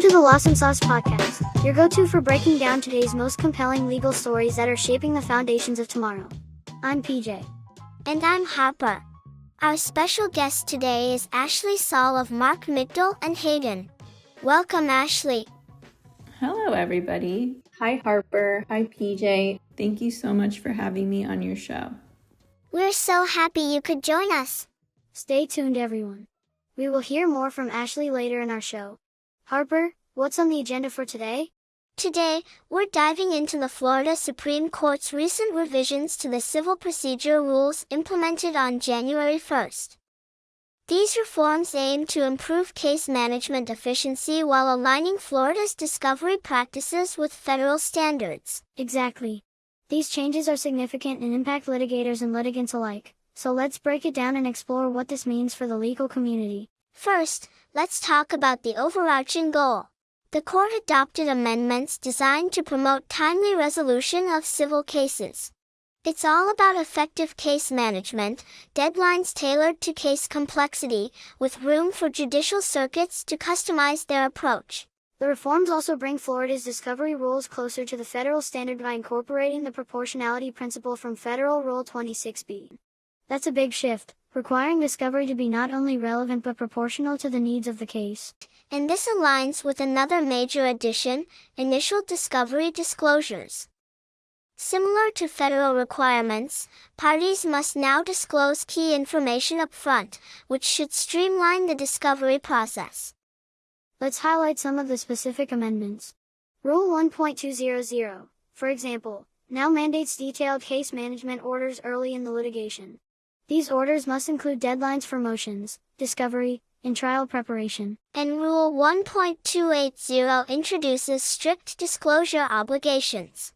to the Lawsome Sauce podcast, your go-to for breaking down today's most compelling legal stories that are shaping the foundations of tomorrow. I'm PJ. And I'm Harper. Our special guest today is Ashley Saul of Mark Migdal Hayden. Welcome, Ashley. Hello, everybody. Hi, Harper. Hi, PJ. Thank you so much for having me on your show. We're so happy you could join us. Stay tuned, everyone. We will hear more from Ashley later in our show. Harper, what's on the agenda for today? Today, we're diving into the Florida Supreme Court's recent revisions to the civil procedure rules implemented on January 1st. These reforms aim to improve case management efficiency while aligning Florida's discovery practices with federal standards. Exactly. These changes are significant and impact litigators and litigants alike, so let's break it down and explore what this means for the legal community. First, let's talk about the overarching goal. The court adopted amendments designed to promote timely resolution of civil cases. It's all about effective case management, deadlines tailored to case complexity, with room for judicial circuits to customize their approach. The reforms also bring Florida's discovery rules closer to the federal standard by incorporating the proportionality principle from Federal Rule 26B. That's a big shift, requiring discovery to be not only relevant but proportional to the needs of the case. And this aligns with another major addition, initial discovery disclosures. Similar to federal requirements, parties must now disclose key information up front, which should streamline the discovery process. Let's highlight some of the specific amendments. Rule 1.200, for example, now mandates detailed case management orders early in the litigation. These orders must include deadlines for motions, discovery, and trial preparation. And Rule 1.280 introduces strict disclosure obligations.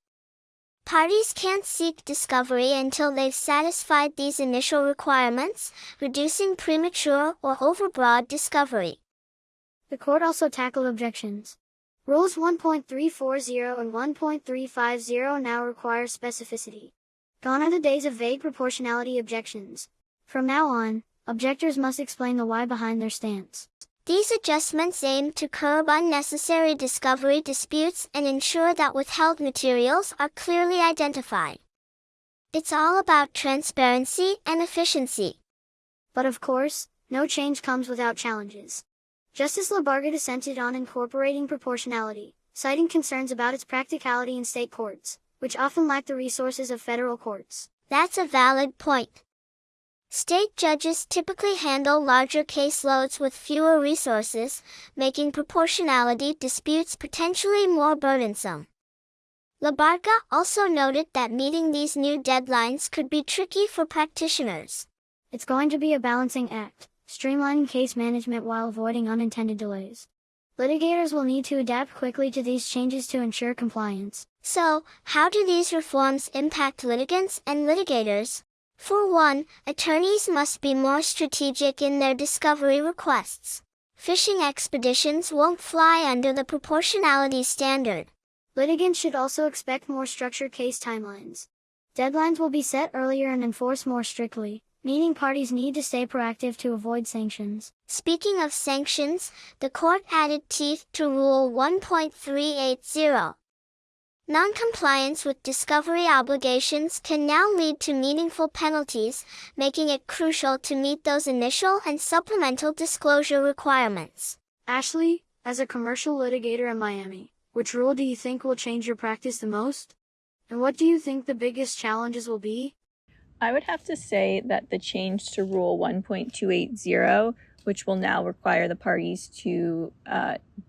Parties can't seek discovery until they've satisfied these initial requirements, reducing premature or overbroad discovery. The court also tackled objections. Rules 1.340 and 1.350 now require specificity. Gone are the days of vague proportionality objections. From now on, objectors must explain the why behind their stance. These adjustments aim to curb unnecessary discovery disputes and ensure that withheld materials are clearly identified. It's all about transparency and efficiency. But of course, no change comes without challenges. Justice Labarga dissented on incorporating proportionality, citing concerns about its practicality in state courts, which often lack the resources of federal courts. That's a valid point. State judges typically handle larger caseloads with fewer resources, making proportionality disputes potentially more burdensome. Labarga also noted that meeting these new deadlines could be tricky for practitioners. It's going to be a balancing act, streamlining case management while avoiding unintended delays. Litigators will need to adapt quickly to these changes to ensure compliance. So, how do these reforms impact litigants and litigators? For one, attorneys must be more strategic in their discovery requests. Fishing expeditions won't fly under the proportionality standard. Litigants should also expect more structured case timelines. Deadlines will be set earlier and enforced more strictly, meaning parties need to stay proactive to avoid sanctions. Speaking of sanctions, the court added teeth to Rule 1.380. Non-compliance with discovery obligations can now lead to meaningful penalties, making it crucial to meet those initial and supplemental disclosure requirements. Ashley, as a commercial litigator in Miami, which rule do you think will change your practice the most? And what do you think the biggest challenges will be? I would have to say that the change to Rule 1.280, which will now require the parties to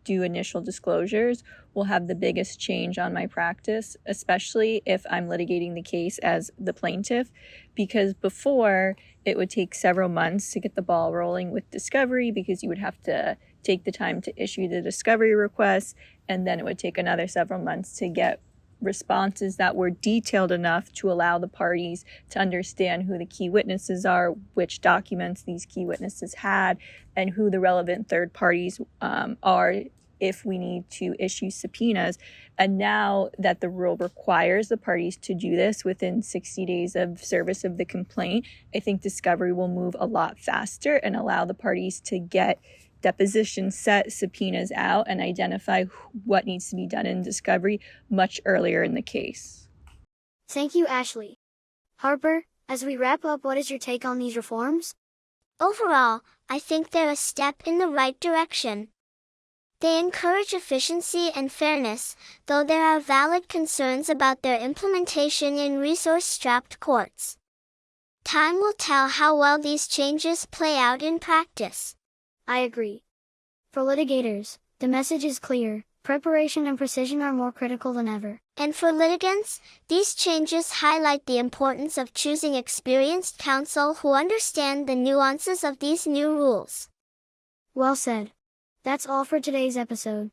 do initial disclosures, will have the biggest change on my practice, especially if I'm litigating the case as the plaintiff, because before it would take several months to get the ball rolling with discovery because you would have to take the time to issue the discovery request, and then it would take another several months to get responses that were detailed enough to allow the parties to understand who the key witnesses are, which documents these key witnesses had, and who the relevant third parties are if we need to issue subpoenas. And now that the rule requires the parties to do this within 60 days of service of the complaint, I think discovery will move a lot faster and allow the parties to get deposition set subpoenas out and identify what needs to be done in discovery much earlier in the case. Thank you, Ashley. Harper, as we wrap up, what is your take on these reforms? Overall, I think they're a step in the right direction. They encourage efficiency and fairness, though there are valid concerns about their implementation in resource-strapped courts. Time will tell how well these changes play out in practice. I agree. For litigators, the message is clear: preparation and precision are more critical than ever. And for litigants, these changes highlight the importance of choosing experienced counsel who understand the nuances of these new rules. Well said. That's all for today's episode.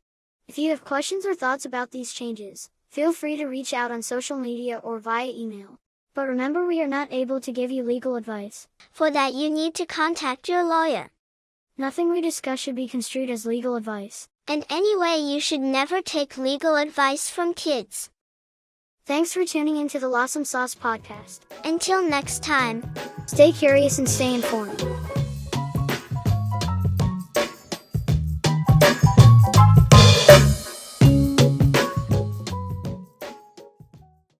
If you have questions or thoughts about these changes, feel free to reach out on social media or via email. But remember, we are not able to give you legal advice. For that, you need to contact your lawyer. Nothing we discuss should be construed as legal advice. And anyway, you should never take legal advice from kids. Thanks for tuning into the Lawsome Sauce podcast. Until next time, stay curious and stay informed.